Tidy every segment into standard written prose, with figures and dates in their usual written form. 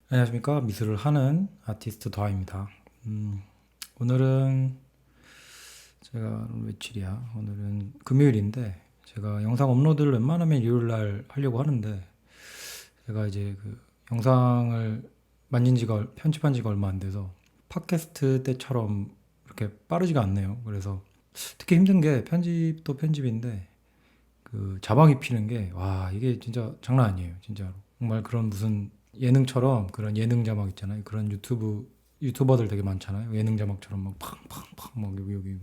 안녕하십니까. 미술을 하는 아티스트 더아입니다. 오늘은 제가 오늘 며칠이야? 오늘은 금요일인데 제가 영상 업로드를 웬만하면 일요일 날 하려고 하는데 제가 이제 그 영상을 편집한 지가 얼마 안 돼서 팟캐스트 때처럼 이렇게 빠르지가 않네요. 그래서 특히 힘든 게 편집도 편집인데 그 자막 입히는 게 와 이게 진짜 장난 아니에요. 진짜로. 정말 그런 무슨 예능처럼 그런 예능 자막 있잖아요. 그런 유튜버들 되게 많잖아요. 예능 자막처럼 막 팡팡팡 막 여기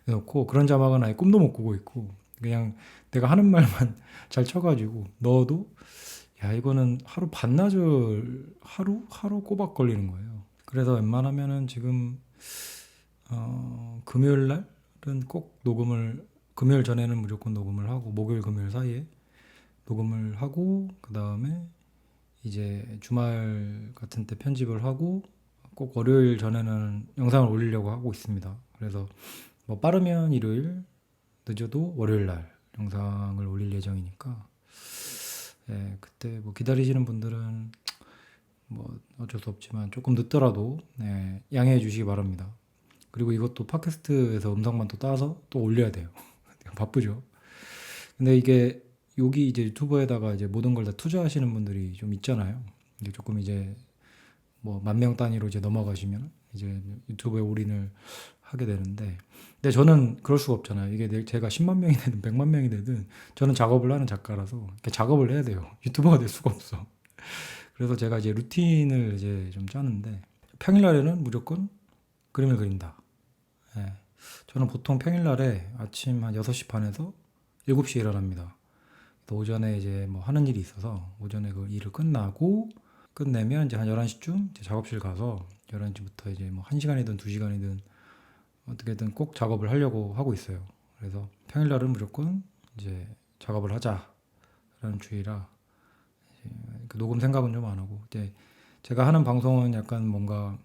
해놓고 그런 자막은 아예 꿈도 못 꾸고 있고 그냥 내가 하는 말만 잘 쳐가지고 넣어도 야 이거는 하루 반나절 하루 꼬박 걸리는 거예요. 그래서 웬만하면은 지금 금요일 날은 꼭 녹음을 금요일 전에는 무조건 녹음을 하고 목요일 금요일 사이에 녹음을 하고 그 다음에 이제 주말 같은 때 편집을 하고 꼭 월요일 전에는 영상을 올리려고 하고 있습니다. 그래서 뭐 빠르면 일요일, 늦어도 월요일 날 영상을 올릴 예정이니까 예, 그때 뭐 기다리시는 분들은 뭐 어쩔 수 없지만 조금 늦더라도 예, 양해해 주시기 바랍니다. 그리고 이것도 팟캐스트에서 음성만 또 따서 또 올려야 돼요. 바쁘죠. 근데 이게 여기 이제 유튜버에다가 이제 모든 걸 다 투자하시는 분들이 좀 있잖아요. 이게 조금 이제 뭐 만 명 단위로 이제 넘어가시면 이제 유튜브에 올인을 하게 되는데, 근데 저는 그럴 수가 없잖아요. 이게 제가 10만 명이 되든 100만 명이 되든 저는 작업을 하는 작가라서 이렇게 작업을 해야 돼요. 유튜버가 될 수가 없어. 그래서 제가 이제 루틴을 이제 좀 짜는데 평일날에는 무조건 그림을 그린다. 예. 저는 보통 평일날에 아침 한 6시 반에서 7시에 일어납니다. 또 오전에 이제 뭐 하는 일이 있어서 오전에 그 일을 끝내면 이제 한 11시쯤 작업실 가서 11시부터 이제 뭐 1시간이든 2시간이든 어떻게든 꼭 작업을 하려고 하고 있어요. 그래서 평일날은 무조건 이제 작업을 하자라는 주의라 그 녹음 생각은 좀 안 하고 이제 제가 하는 방송은 약간 뭔가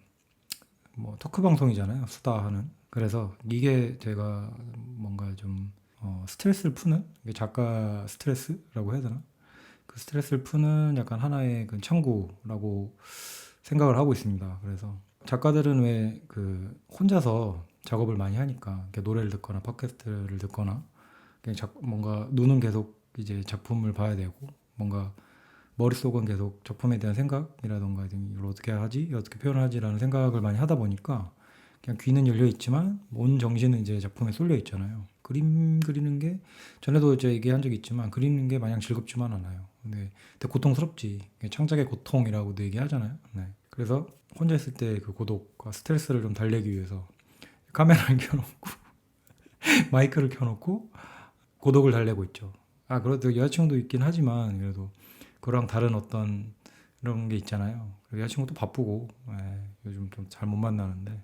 뭐 토크 방송이잖아요. 수다하는. 그래서 이게 제가 뭔가 좀 스트레스를 푸는 작가 스트레스라고 해야 되나? 그 스트레스를 푸는 약간 하나의 그 창구라고 생각을 하고 있습니다. 그래서 작가들은 왜 그 혼자서 작업을 많이 하니까 이렇게 노래를 듣거나 팟캐스트를 듣거나 그냥 뭔가 눈은 계속 이제 작품을 봐야 되고 뭔가 머릿속은 계속 작품에 대한 생각이라던가 이걸 어떻게 하지, 어떻게 표현하지라는 생각을 많이 하다 보니까 그냥 귀는 열려 있지만 온 정신은 이제 작품에 쏠려 있잖아요. 그림 그리는 게 전에도 이제 얘기한 적이 있지만 그리는 게 마냥 즐겁지만 않아요. 근데 되게 고통스럽지. 창작의 고통이라고도 얘기하잖아요. 네. 그래서 혼자 있을 때 그 고독과 스트레스를 좀 달래기 위해서 카메라를 켜놓고 마이크를 켜놓고 고독을 달래고 있죠. 아, 그래도 여자친구도 있긴 하지만 그래도 그랑 다른 어떤 이런 게 있잖아요. 여자친구도 바쁘고 요즘 좀 잘 못 만나는데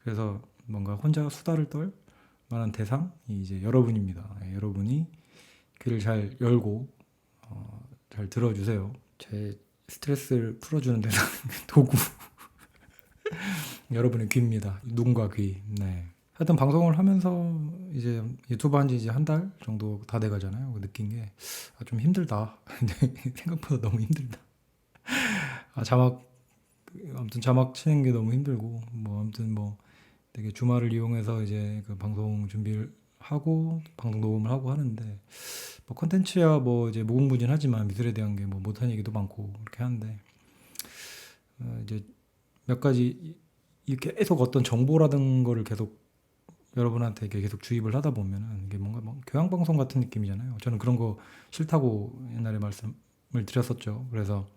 그래서 뭔가 혼자 수다를 떨 만한 대상이 이제 여러분입니다. 여러분이 귀를 잘 열고 잘 들어주세요. 제 스트레스를 풀어주는 대상 도구 여러분의 귀입니다. 눈과 귀. 네. 하여튼 방송을 하면서 이제 유튜브 한지 이제 한 달 정도 다 돼가잖아요. 느낀 게 좀 힘들다. 생각보다 너무 힘들다. 자막 아무튼 자막 치는 게 너무 힘들고 뭐 아무튼 뭐 되게 주말을 이용해서 이제 그 방송 준비를 하고 방송 녹음을 하고 하는데 뭐 컨텐츠야 뭐 이제 무궁무진하지만 미술에 대한 게 뭐 못한 얘기도 많고 그렇게 하는데 이제 몇 가지 이렇게 계속 어떤 정보라든 거를 계속 여러분한테 이렇게 계속 주입을 하다 보면은 이게 뭔가 뭐 교양 방송 같은 느낌이잖아요. 저는 그런 거 싫다고 옛날에 말씀을 드렸었죠. 그래서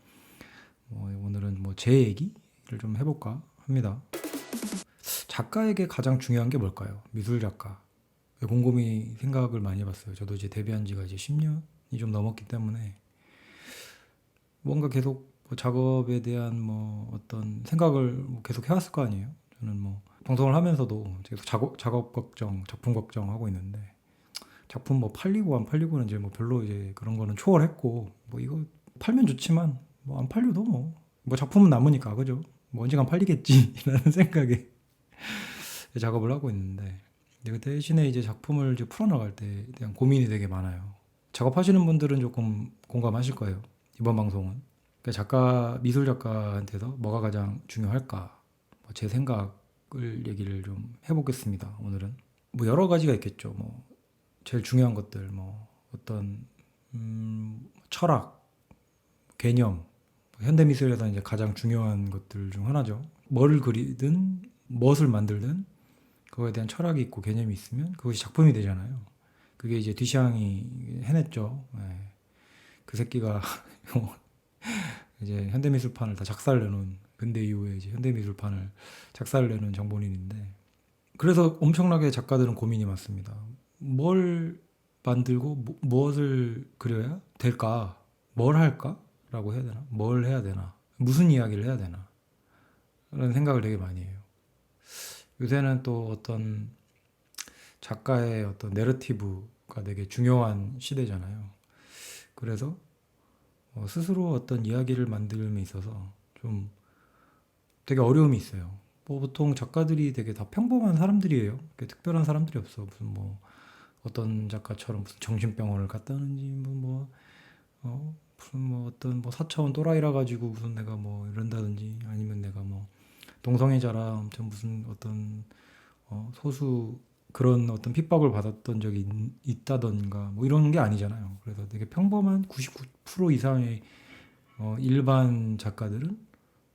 오늘은 뭐 제 얘기를 좀 해볼까 합니다. 작가에게 가장 중요한 게 뭘까요? 미술 작가. 곰곰이 생각을 많이 해봤어요. 저도 이제 데뷔한 지가 이제 10년이 좀 넘었기 때문에 뭔가 계속 뭐 작업에 대한 뭐 어떤 생각을 뭐 계속 해왔을 거 아니에요. 저는 뭐 방송을 하면서도 계속 작업 걱정, 작품 걱정하고 있는데 작품 뭐 팔리고 안 팔리고는 이제 뭐 별로 이제 그런 거는 초월했고 뭐 이거 팔면 좋지만 뭐 안 팔려도 뭐 작품은 남으니까 그죠? 뭐 언젠간 팔리겠지라는 생각에 작업을 하고 있는데 그 대신에 이제 작품을 이제 풀어나갈 때에 대한 고민이 되게 많아요. 작업하시는 분들은 조금 공감하실 거예요. 이번 방송은. 그러니까 작가, 미술 작가한테서 뭐가 가장 중요할까? 제 생각을 얘기를 좀 해보겠습니다. 오늘은 뭐 여러 가지가 있겠죠. 뭐 제일 중요한 것들, 뭐 어떤 철학, 개념, 현대미술에서 이제 가장 중요한 것들 중 하나죠. 뭘 그리든 무엇을 만들든 그거에 대한 철학이 있고 개념이 있으면 그것이 작품이 되잖아요. 그게 이제 뒤샹이 해냈죠. 예. 그 새끼가 이제 현대미술판을 다 작살내놓은, 근대 이후에 이제 현대미술판을 작살내놓은 정본인인데, 그래서 엄청나게 작가들은 고민이 많습니다. 뭘 만들고 무엇을 그려야 될까? 뭘 할까? 라고 해야 되나? 뭘 해야 되나? 무슨 이야기를 해야 되나? 라는 생각을 되게 많이 해요. 요새는 또 어떤 작가의 어떤 내러티브가 되게 중요한 시대잖아요. 그래서 스스로 어떤 이야기를 만들음에 있어서 좀 되게 어려움이 있어요. 뭐 보통 작가들이 되게 다 평범한 사람들이에요. 특별한 사람들이 없어. 무슨 뭐 어떤 작가처럼 무슨 정신병원을 갔다는지 무슨 뭐 어떤 뭐 4차원 또라이라 가지고 무슨 내가 뭐 이런다든지, 아니면 내가 뭐 동성애자라 엄청 무슨 어떤 소수 그런 어떤 핍박을 받았던 적이 있다던가 뭐 이런 게 아니잖아요. 그래서 되게 평범한 99% 이상의 일반 작가들은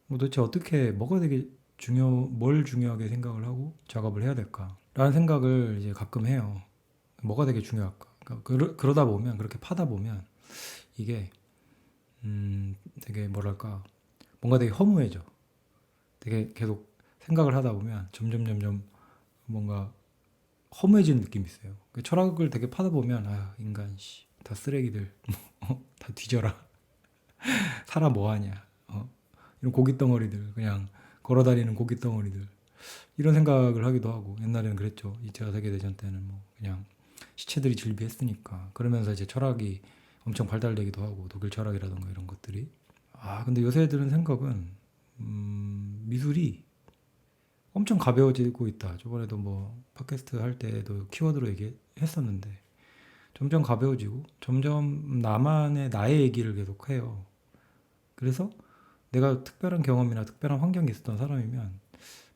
뭐 도대체 어떻게 뭐가 되게 뭘 중요하게 생각을 하고 작업을 해야 될까라는 생각을 이제 가끔 해요. 뭐가 되게 중요할까? 그러니까 그러다 보면, 그렇게 파다 보면 이게 되게 뭐랄까, 뭔가 되게 허무해져. 되게 계속 생각을 하다 보면 점점 뭔가 허무해지는 느낌이 있어요. 그 철학을 되게 파다 보면, 아, 인간 씨, 다 쓰레기들, 다 뒤져라. 살아 뭐하냐. 이런 고깃 덩어리들, 그냥 걸어다니는 고깃 덩어리들, 이런 생각을 하기도 하고. 옛날에는 그랬죠. 2차 세계대전 때는 뭐 그냥 시체들이 질비했으니까. 그러면서 이제 철학이 엄청 발달되기도 하고, 독일 철학이라던가 이런 것들이. 근데 요새 드는 생각은 미술이 엄청 가벼워지고 있다. 저번에도 뭐 팟캐스트 할 때도 키워드로 얘기했었는데, 점점 가벼워지고 점점 나의 얘기를 계속 해요. 그래서 내가 특별한 경험이나 특별한 환경에 있었던 사람이면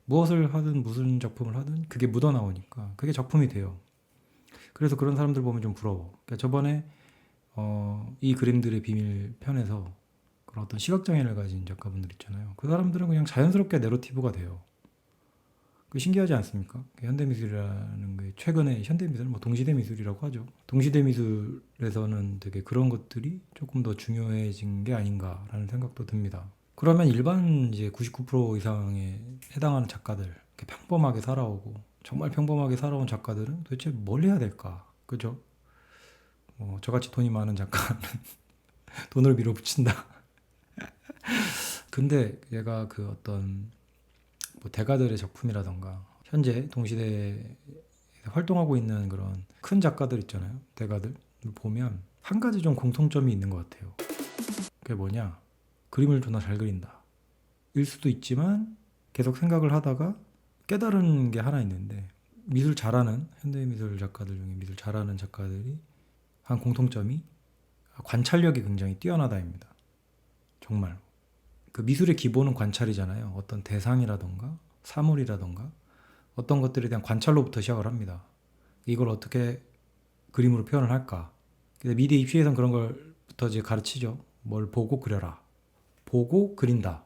무엇을 하든 무슨 작품을 하든 그게 묻어나오니까 그게 작품이 돼요. 그래서 그런 사람들 보면 좀 부러워. 그러니까 저번에 이 그림들의 비밀 편에서 그런 어떤 시각장애를 가진 작가분들 있잖아요. 그 사람들은 그냥 자연스럽게 내러티브가 돼요. 그 신기하지 않습니까? 현대미술이라는 게, 최근에 현대미술은 뭐 동시대 미술이라고 하죠. 동시대 미술에서는 되게 그런 것들이 조금 더 중요해진 게 아닌가라는 생각도 듭니다. 그러면 일반 이제 99% 이상에 해당하는 작가들, 이렇게 평범하게 살아오고 정말 평범하게 살아온 작가들은 도대체 뭘 해야 될까? 그죠? 저같이 돈이 많은 작가는 돈을 밀어붙인다. 근데 얘가 그 어떤 뭐 대가들의 작품이라던가 현재 동시대에 활동하고 있는 그런 큰 작가들 있잖아요. 대가들 보면 한 가지 좀 공통점이 있는 것 같아요. 그게 뭐냐? 그림을 존나 잘 그린다. 일 수도 있지만 계속 생각을 하다가 깨달은 게 하나 있는데, 미술 잘하는 현대미술 작가들 중에 미술 잘하는 작가들이 한 공통점이 관찰력이 굉장히 뛰어나다입니다. 정말. 그 미술의 기본은 관찰이잖아요. 어떤 대상이라던가 사물이라던가 어떤 것들에 대한 관찰로부터 시작을 합니다. 이걸 어떻게 그림으로 표현을 할까? 근데 미대 입시에서는 그런 걸부터 이제 가르치죠. 뭘 보고 그려라. 보고 그린다.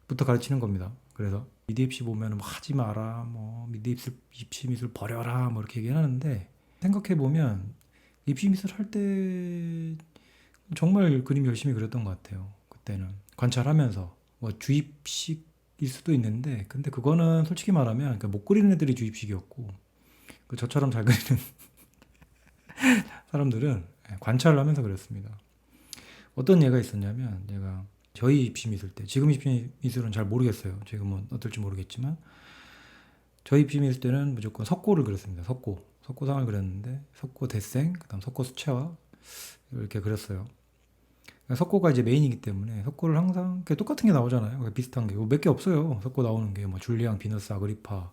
부터 가르치는 겁니다. 그래서 미대 입시 보면 뭐 하지 마라, 뭐 미대 입시 미술 버려라, 뭐 이렇게 얘기하는데, 생각해 보면 입시 미술 할 때 정말 그림 열심히 그렸던 것 같아요. 그때는 관찰하면서. 뭐 주입식일 수도 있는데, 근데 그거는 솔직히 말하면 그러니까 못 그리는 애들이 주입식이었고, 저처럼 잘 그리는 사람들은 관찰을 하면서 그렸습니다. 어떤 예가 있었냐면, 제가 저희 입시 미술 때, 지금 입시 미술은 잘 모르겠어요. 지금은 어떨지 모르겠지만, 저희 입시 미술 때는 무조건 석고를 그렸습니다. 석고상을 그렸는데, 석고 대생, 그다음 석고 수채화 이렇게 그렸어요. 석고가 이제 메인이기 때문에 석고를 항상 똑같은 게 나오잖아요. 비슷한 게 몇 개 없어요. 석고 나오는 게 뭐 줄리앙, 비너스, 아그리파,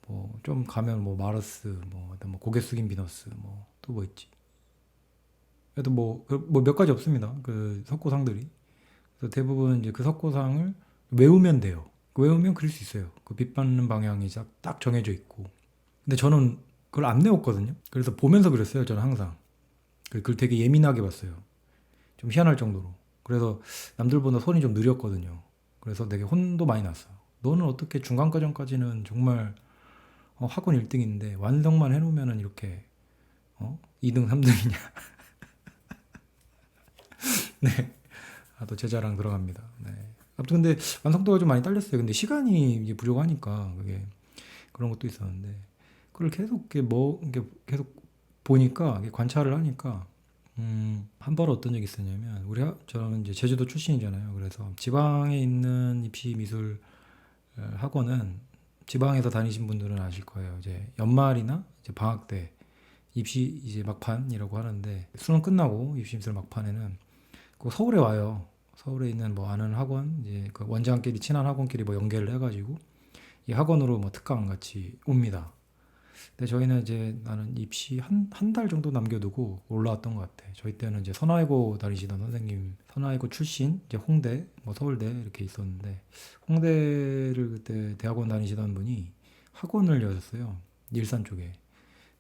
뭐 좀 가면 뭐 마르스, 뭐 고개 숙인 비너스, 뭐 또 뭐 있지. 그래도 뭐 몇 가지 없습니다. 그 석고상들이. 그래서 대부분 이제 그 석고상을 외우면 돼요. 외우면 그릴 수 있어요. 그 빛 받는 방향이 딱 정해져 있고. 근데 저는 그걸 안 외웠거든요. 그래서 보면서 그렸어요. 저는 항상. 그걸 되게 예민하게 봤어요. 좀 희한할 정도로. 그래서 남들보다 손이 좀 느렸거든요. 그래서 되게 혼도 많이 났어요. 너는 어떻게 중간과정까지는 정말 학원 1등인데 완성만 해놓으면은 이렇게 2등, 3등이냐. 네. 아, 또 제자랑 들어갑니다. 네. 아무튼 근데 완성도가 좀 많이 딸렸어요. 근데 시간이 이제 부족하니까 그게 그런 것도 있었는데 그걸 계속 이렇게 계속 보니까 관찰을 하니까 한 번 어떤 적이 있었냐면 저는 이제 제주도 출신이잖아요. 그래서 지방에 있는 입시 미술 학원은 지방에서 다니신 분들은 아실 거예요. 이제 연말이나 이제 방학 때 입시 이제 막판이라고 하는데 수능 끝나고 입시 미술 막판에는 꼭 서울에 와요. 서울에 있는 뭐 아는 학원 이제 그 원장끼리 친한 학원끼리 뭐 연계를 해가지고 이 학원으로 뭐 특강 같이 옵니다. 근데 저희는 이제 나는 입시 한 달 정도 남겨두고 올라왔던 것 같아. 저희 때는 이제 선화외고 다니시던 선생님, 선화외고 출신, 이제 홍대, 뭐 서울대 이렇게 있었는데, 홍대를 그때 대학원 다니시던 분이 학원을 여셨어요. 일산 쪽에.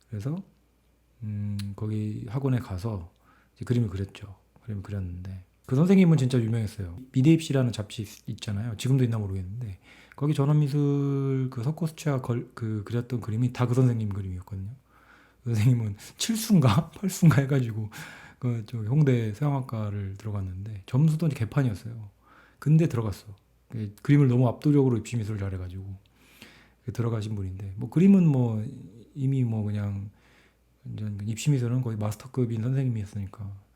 그래서, 거기 학원에 가서 이제 그림을 그렸죠. 그림을 그렸는데, 그 선생님은 진짜 유명했어요. 미대입시라는 잡지 있잖아요. 지금도 있나 모르겠는데, 거기 전원미술 그 석고수채화 그렸던 그림이 다 그 선생님 그림이었거든요. 그 선생님은 7수인가 8수인가 해가지고 저 홍대 서양학과를 들어갔는데 점수도 개판이었어요. 근데 들어갔어. 그림을 너무 압도적으로 입시미술을 잘해가지고 들어가신 분인데 뭐 그림은 뭐 이미 뭐 그냥 완전 입시미술은 거의 마스터급인 선생님이었으니까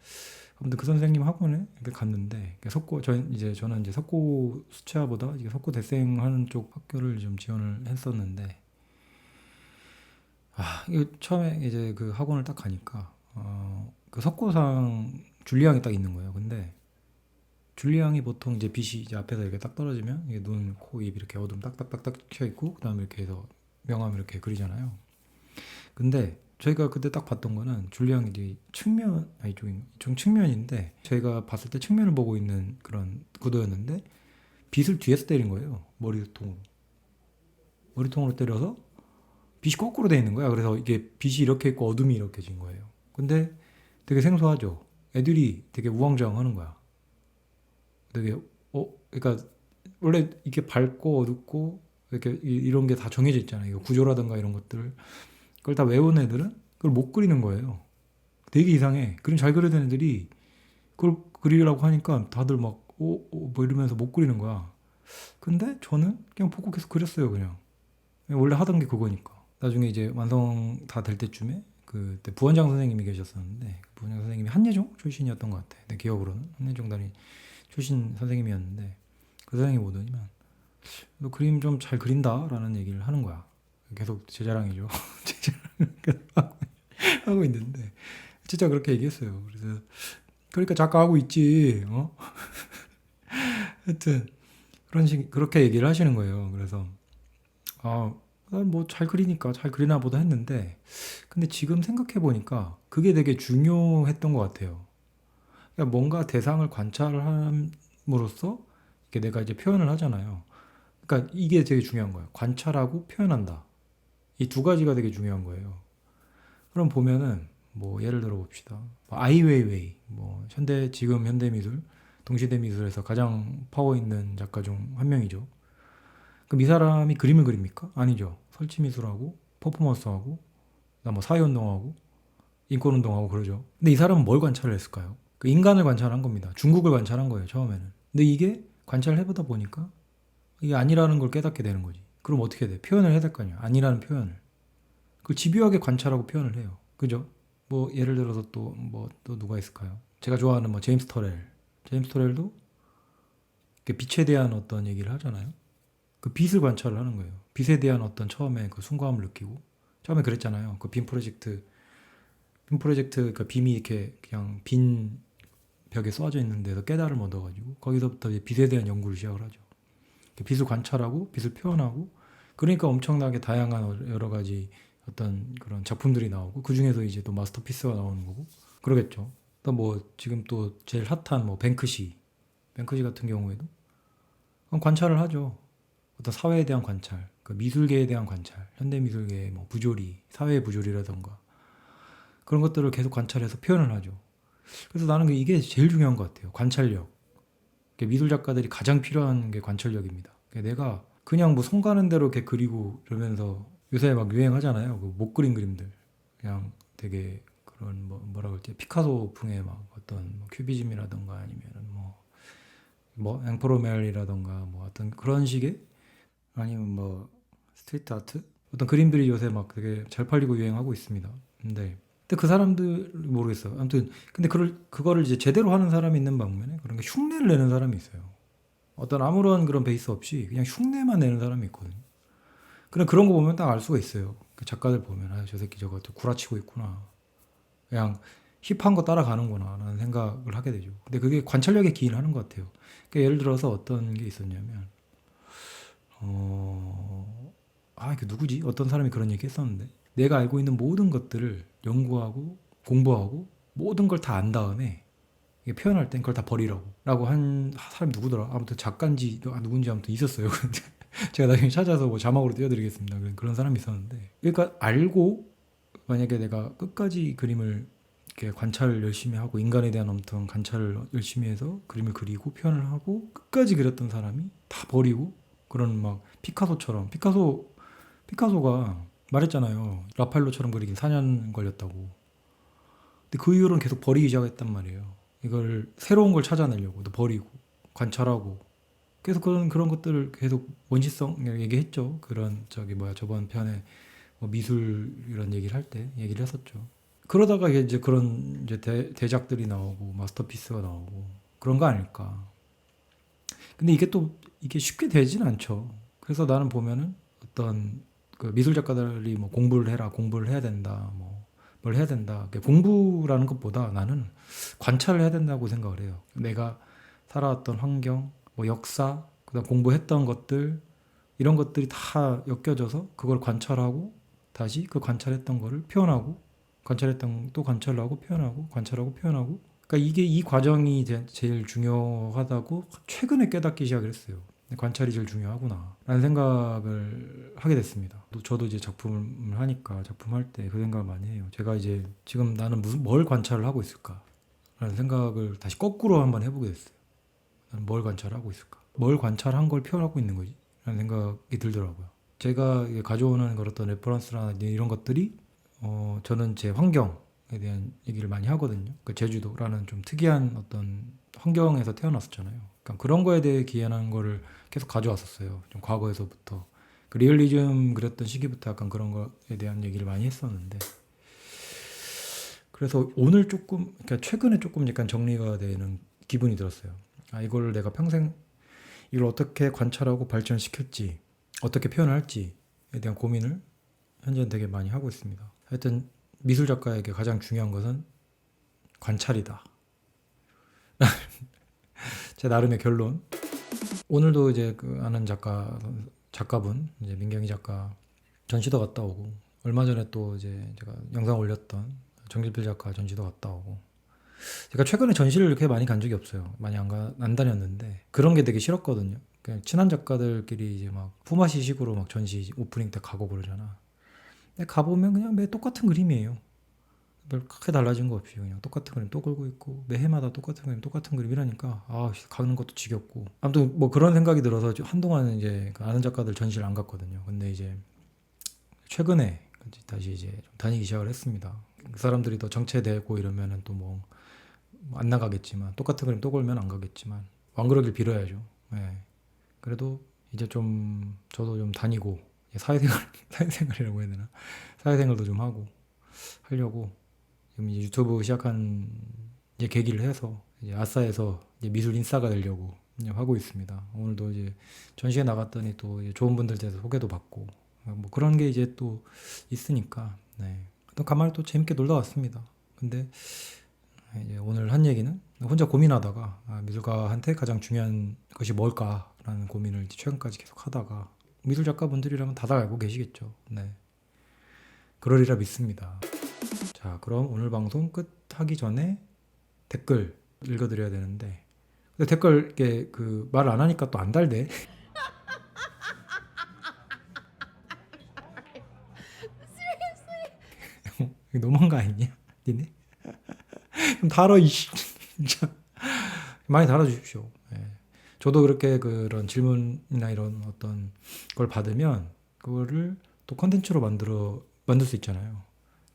아무튼 그 선생님 학원에 이렇게 갔는데 저는 이제 석고 수채화보다 이게 석고 대생 하는 쪽 학교를 좀 지원을 했었는데 이거 처음에 이제 그 학원을 딱 가니까 그 석고상 줄리앙이 딱 있는 거예요. 근데 줄리앙이 보통 이제 빛이 이제 앞에서 이렇게 딱 떨어지면 이게 눈, 코, 입 이렇게 어둠 딱딱딱딱 켜 있고 그다음에 이렇게 해서 명암 이렇게 그리잖아요. 근데 저희가 그때 딱 봤던 거는 줄리앙이 이제 좀 측면인데 저희가 봤을 때 측면을 보고 있는 그런 구도였는데 빛을 뒤에서 때린 거예요. 머리통으로 때려서 빛이 거꾸로 돼 있는 거야. 그래서 이게 빛이 이렇게 있고 어둠이 이렇게 진 거예요. 근데 되게 생소하죠. 애들이 되게 우왕좌왕하는 거야. 되게 그러니까 원래 이렇게 밝고 어둡고 이렇게 이런 게 다 정해져 있잖아요. 이거 구조라든가 이런 것들 그걸 다 외운 애들은 그걸 못 그리는 거예요. 되게 이상해. 그림 잘 그리는 애들이 그걸 그리라고 하니까 다들 막 뭐 이러면서 못 그리는 거야. 근데 저는 그냥 보고 계속 그렸어요. 그냥 원래 하던 게 그거니까. 나중에 이제 완성 다 될 때쯤에 그때 부원장 선생님이 계셨었는데 그 부원장 선생님이 한예종 출신이었던 것 같아. 내 기억으로는 한예종 단위 출신 선생님이었는데 그 선생님이 오더니만 너 그림 좀 잘 그린다라는 얘기를 하는 거야. 계속 제 자랑이죠. 제 자랑 하고 있는데 진짜 그렇게 얘기했어요. 그래서 그러니까 작가 하고 있지. 하여튼 그렇게 얘기를 하시는 거예요. 그래서 뭐 잘 그리니까 잘 그리나 보다 했는데 근데 지금 생각해 보니까 그게 되게 중요했던 것 같아요. 그러니까 뭔가 대상을 관찰을 함으로써 이렇게 내가 이제 표현을 하잖아요. 그러니까 이게 되게 중요한 거예요. 관찰하고 표현한다. 이 두 가지가 되게 중요한 거예요. 그럼 보면은 뭐 예를 들어 봅시다. 아이웨이웨이 지금 현대미술 동시대 미술에서 가장 파워 있는 작가 중 한 명이죠. 그럼 이 사람이 그림을 그립니까? 아니죠. 설치 미술하고 퍼포먼스하고 뭐 사회운동하고 인권운동하고 그러죠. 근데 이 사람은 뭘 관찰을 했을까요? 그 인간을 관찰한 겁니다. 중국을 관찰한 거예요, 처음에는. 근데 이게 관찰을 해보다 보니까 이게 아니라는 걸 깨닫게 되는 거지. 그럼 어떻게 돼? 표현을 해야 될 거 아니야. 아니라는 표현을. 그걸 집요하게 관찰하고 표현을 해요. 그죠? 뭐 예를 들어서 또 누가 있을까요? 제가 좋아하는 뭐 제임스 터렐. 제임스 터렐도 빛에 대한 어떤 얘기를 하잖아요. 그 빛을 관찰을 하는 거예요. 빛에 대한 어떤 처음에 그 순수함을 느끼고 처음에 그랬잖아요. 그 빔 프로젝트 그러니까 빔이 이렇게 그냥 빈 벽에 쏘아져 있는 데서 깨달음을 얻어가지고 거기서부터 이제 빛에 대한 연구를 시작을 하죠. 빛을 관찰하고 빛을 표현하고 그러니까 엄청나게 다양한 여러 가지 어떤 그런 작품들이 나오고 그 중에서 이제 또 마스터피스가 나오는 거고 그러겠죠. 또 뭐 지금 또 제일 핫한 뭐 뱅크시 뱅크시 같은 경우에도 그럼 관찰을 하죠. 어떤 사회에 대한 관찰, 그 미술계에 대한 관찰, 현대 미술계의 뭐 부조리, 사회의 부조리라던가 그런 것들을 계속 관찰해서 표현을 하죠. 그래서 나는 이게 제일 중요한 것 같아요. 관찰력. 미술 작가들이 가장 필요한 게 관찰력입니다. 내가 그냥 뭐 손 가는 대로 이렇게 그리고 이러면서 요새 막 유행하잖아요. 그 못 그린 그림들. 그냥 되게 그런 뭐라 그럴지 피카소풍의 막 어떤 뭐 큐비즘이라던가 아니면은 뭐 앵포로멜이라던가 뭐 어떤 그런 식의 아니면 뭐 스트리트 아트 어떤 그림들이 요새 막 되게 잘 팔리고 유행하고 있습니다. 근데 그 사람들 모르겠어요. 아무튼 근데 그거를 이제 제대로 하는 사람이 있는 반면에 그런 게 흉내를 내는 사람이 있어요. 어떤 아무런 그런 베이스 없이 그냥 흉내만 내는 사람이 있거든요. 그런 거 보면 딱 알 수가 있어요. 그 작가들 보면 아, 저 새끼 저거 구라치고 있구나. 그냥 힙한 거 따라가는구나 라는 생각을 하게 되죠. 근데 그게 관찰력에 기인하는 것 같아요. 그러니까 예를 들어서 어떤 게 있었냐면 그 누구지? 어떤 사람이 그런 얘기 했었는데 내가 알고 있는 모든 것들을 연구하고 공부하고 모든 걸 다 안 다음에 이게 표현할 땐 그걸 다 버리라고 라고 한 사람이 누구더라? 아무튼 작가인지 누군지 아무튼 있었어요. 근데 제가 나중에 찾아서 뭐 자막으로 띄워드리겠습니다. 그런 사람이 있었는데 그러니까 알고 만약에 내가 끝까지 그림을 이렇게 관찰을 열심히 하고 인간에 대한 어떤 관찰을 열심히 해서 그림을 그리고 표현을 하고 끝까지 그렸던 사람이 다 버리고 그런 막 피카소가 말했잖아요. 라파엘로처럼 그리긴 4년 걸렸다고. 근데 그 이후로는 계속 버리기 시작했단 말이에요. 이걸 새로운 걸 찾아내려고 또 버리고 관찰하고 계속 그런 것들을 계속 원시성 얘기했죠. 그런 저번 편에 뭐 미술 이런 얘기를 할 때 얘기를 했었죠. 그러다가 이제 그런 이제 대작들이 나오고 마스터피스가 나오고 그런 거 아닐까. 근데 이게 쉽게 되진 않죠. 그래서 나는 보면은 어떤 그 미술 작가들이 뭐 공부를 해야 된다, 뭐 뭘 해야 된다. 공부라는 것보다 나는 관찰을 해야 된다고 생각을 해요. 내가 살아왔던 환경, 뭐 역사, 그다음 공부했던 것들 이런 것들이 다 엮여져서 그걸 관찰하고 다시 그 관찰했던 거를 표현하고 관찰했던 또 관찰하고 표현하고 관찰하고 표현하고 그러니까 이게 이 과정이 제일 중요하다고 최근에 깨닫기 시작을 했어요. 관찰이 제일 중요하구나 라는 생각을 하게 됐습니다. 저도 이제 작품을 하니까 작품할 때 그 생각을 많이 해요. 제가 이제 지금 나는 뭘 관찰을 하고 있을까 라는 생각을 다시 거꾸로 한번 해보게 됐어요. 나는 뭘 관찰하고 있을까? 뭘 관찰한 걸 표현하고 있는 거지? 라는 생각이 들더라고요. 제가 가져오는 어떤 레퍼런스나 이런 것들이 저는 제 환경에 대한 얘기를 많이 하거든요. 그 제주도라는 좀 특이한 어떤 환경에서 태어났었잖아요. 그러니까 그런 거에 대해 기여하는 거를 계속 가져왔었어요. 좀 과거에서부터. 그 리얼리즘 그렸던 시기부터 약간 그런 거에 대한 얘기를 많이 했었는데. 그래서 오늘 그러니까 최근에 조금 약간 정리가 되는 기분이 들었어요. 이걸 내가 평생 이걸 어떻게 관찰하고 발전시킬지, 어떻게 표현할지에 대한 고민을 현재는 되게 많이 하고 있습니다. 하여튼 미술 작가에게 가장 중요한 것은 관찰이다. 제 나름의 결론. 오늘도 이제 그 아는 작가분 이제 민경희 작가 전시도 갔다 오고 얼마 전에 또 이제 제가 영상 올렸던 정길필 작가 전시도 갔다 오고 제가 최근에 전시를 이렇게 많이 간 적이 없어요. 많이 안 다녔는데 그런 게 되게 싫었거든요. 그냥 친한 작가들끼리 이제 막 품앗이식으로 막 전시 오프닝 때 가고 그러잖아. 근데 가보면 그냥 매 똑같은 그림이에요. 별 크게 달라진 거 없이 그냥 똑같은 그림 또 걸고 있고 매 해마다 똑같은 그림이라니까 가는 것도 지겹고 아무튼 뭐 그런 생각이 들어서 한동안은 이제 그 아는 작가들 전시를 안 갔거든요. 근데 이제 최근에 다시 이제 좀 다니기 시작을 했습니다. 그 사람들이 더 정체되고 이러면은 또 뭐 안 나가겠지만 똑같은 그림 또 걸면 안 가겠지만 안 그러길 빌어야죠. 네. 그래도 이제 좀 저도 좀 다니고 사회생활이라고 해야 되나 사회생활도 좀 하려고 지금 이제 유튜브 시작한 이제 계기를 해서 이제 아싸에서 이제 미술 인싸가 되려고 이제 하고 있습니다. 오늘도 이제 전시회 나갔더니 또 이제 좋은 분들 돼서 소개도 받고 뭐 그런 게 이제 또 있으니까 또 가만히 또 재밌게 놀다 왔습니다. 근데 이제 오늘 한 얘기는 혼자 고민하다가 미술가한테 가장 중요한 것이 뭘까라는 고민을 최근까지 계속 하다가 미술 작가분들이라면 다들 알고 계시겠죠. 그러리라 믿습니다. 자, 그럼 오늘 방송 끝하기 전에 댓글 읽어드려야 되는데 근데 댓글 이게 그 말 안 하니까 또 안 달대. 이거 너무한 거 아니냐? 니네? 좀 달아 이씨. 진짜 많이 달아주십시오. 예. 저도 그렇게 그런 질문이나 이런 어떤 걸 받으면 그거를 또 컨텐츠로 만들 수 있잖아요.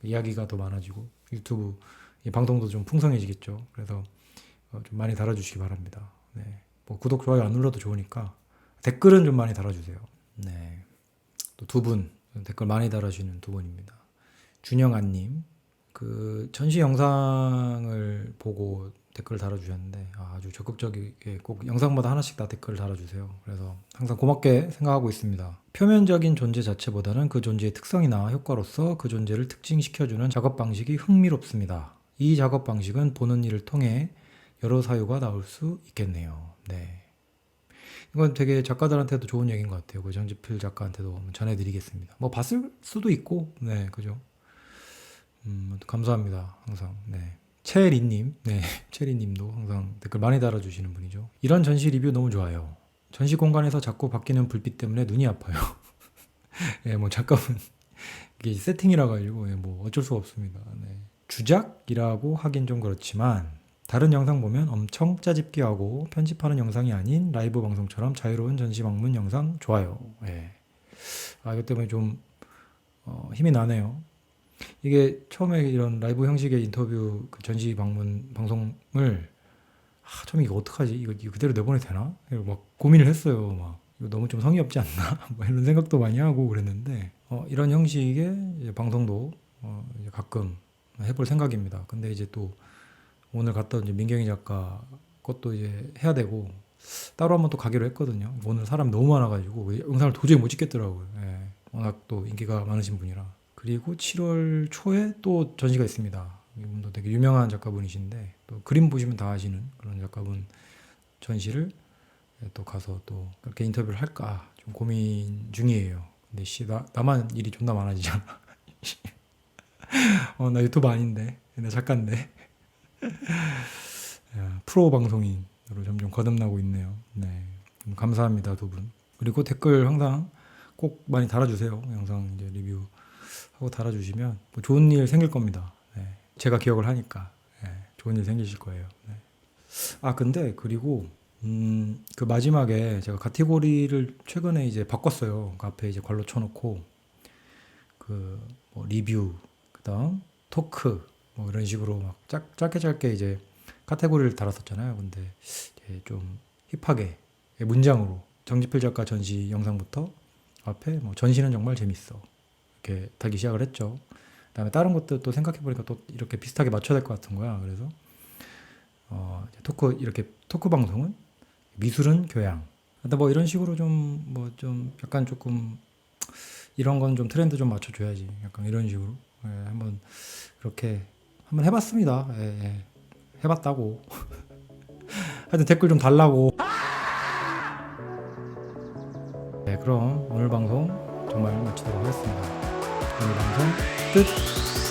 이야기가 더 많아지고 유튜브 이 방송도 좀 풍성해지겠죠. 그래서 좀 많이 달아주시기 바랍니다. 네. 뭐 구독 좋아요 안 눌러도 좋으니까 댓글은 좀 많이 달아주세요. 네. 또 두 분 댓글 많이 달아주시는 두 분입니다. 준영아님 그 전시 영상을 보고 댓글 달아주셨는데 아주 적극적이게 꼭 영상마다 하나씩 다 댓글 달아주세요. 그래서 항상 고맙게 생각하고 있습니다. 표면적인 존재 자체보다는 그 존재의 특성이나 효과로서 그 존재를 특징시켜주는 작업 방식이 흥미롭습니다. 이 작업 방식은 보는 이를 통해 여러 사유가 나올 수 있겠네요. 네. 이건 되게 작가들한테도 좋은 얘기인 것 같아요. 그 정지필 작가한테도 전해드리겠습니다. 뭐 봤을 수도 있고, 네, 그죠. 감사합니다. 항상. 네. 채리님, 네, 채리님도 항상 댓글 많이 달아주시는 분이죠. 이런 전시 리뷰 너무 좋아요. 전시 공간에서 자꾸 바뀌는 불빛 때문에 눈이 아파요. 예, 뭐 작가분 이게 세팅이라 가지고 예, 뭐 어쩔 수가 없습니다. 네. 주작이라고 하긴 좀 그렇지만 다른 영상 보면 엄청 짜집기하고 편집하는 영상이 아닌 라이브 방송처럼 자유로운 전시 방문 영상 좋아요. 예. 아 이것 때문에 좀 힘이 나네요. 이게 처음에 이런 라이브 형식의 인터뷰 그 전시 방문 방송을 처음에 이거 어떡하지? 이거 그대로 내보내도 되나? 이거 막 고민을 했어요. 막 이거 너무 좀 성의 없지 않나? 뭐 이런 생각도 많이 하고 그랬는데 이런 형식의 이제 방송도 이제 가끔 해볼 생각입니다. 근데 이제 또 오늘 갔던 이제 민경희 작가 것도 이제 해야 되고 따로 한번 또 가기로 했거든요. 오늘 사람 너무 많아가지고 영상을 도저히 못 찍겠더라고요. 예. 워낙 또 인기가 많으신 분이라. 그리고 7월 초에 또 전시가 있습니다. 이분도 되게 유명한 작가분이신데 또 그림 보시면 다 아시는 그런 작가분 전시를 또 가서 또 그렇게 인터뷰를 할까 좀 고민 중이에요. 근데 나만 일이 존나 많아지잖아. 나 유튜브 아닌데 나 작가인데 프로 방송인으로 점점 거듭나고 있네요. 네, 감사합니다 두 분. 그리고 댓글 항상 꼭 많이 달아주세요. 영상 이제 리뷰하고 달아주시면 뭐 좋은 일 생길 겁니다. 네, 제가 기억을 하니까 좋은 일 생기실 거예요. 네. 근데 그리고 그 마지막에 제가 카테고리를 최근에 이제 바꿨어요. 그 앞에 이제 괄호 쳐놓고 뭐 리뷰, 그다음 토크 뭐 이런 식으로 막 짧게 이제 카테고리를 달았었잖아요. 근데 이제 좀 힙하게 문장으로 정지필 작가 전시 영상부터 앞에 뭐 전시는 정말 재밌어 이렇게 달기 시작을 했죠. 그다음에 다른 것도 또 생각해 보니까 또 이렇게 비슷하게 맞춰야 될 것 같은 거야. 그래서 토크 방송은 미술은 교양. 근데 뭐 이런 식으로 좀 뭐 좀 약간 조금 이런 건 좀 트렌드 좀 맞춰줘야지. 약간 이런 식으로 한번 그렇게 한번 해봤습니다. 해봤다고. 하여튼 댓글 좀 달라고. 네, 그럼 오늘 방송 정말 마치도록 하겠습니다. 오늘 방송 끝.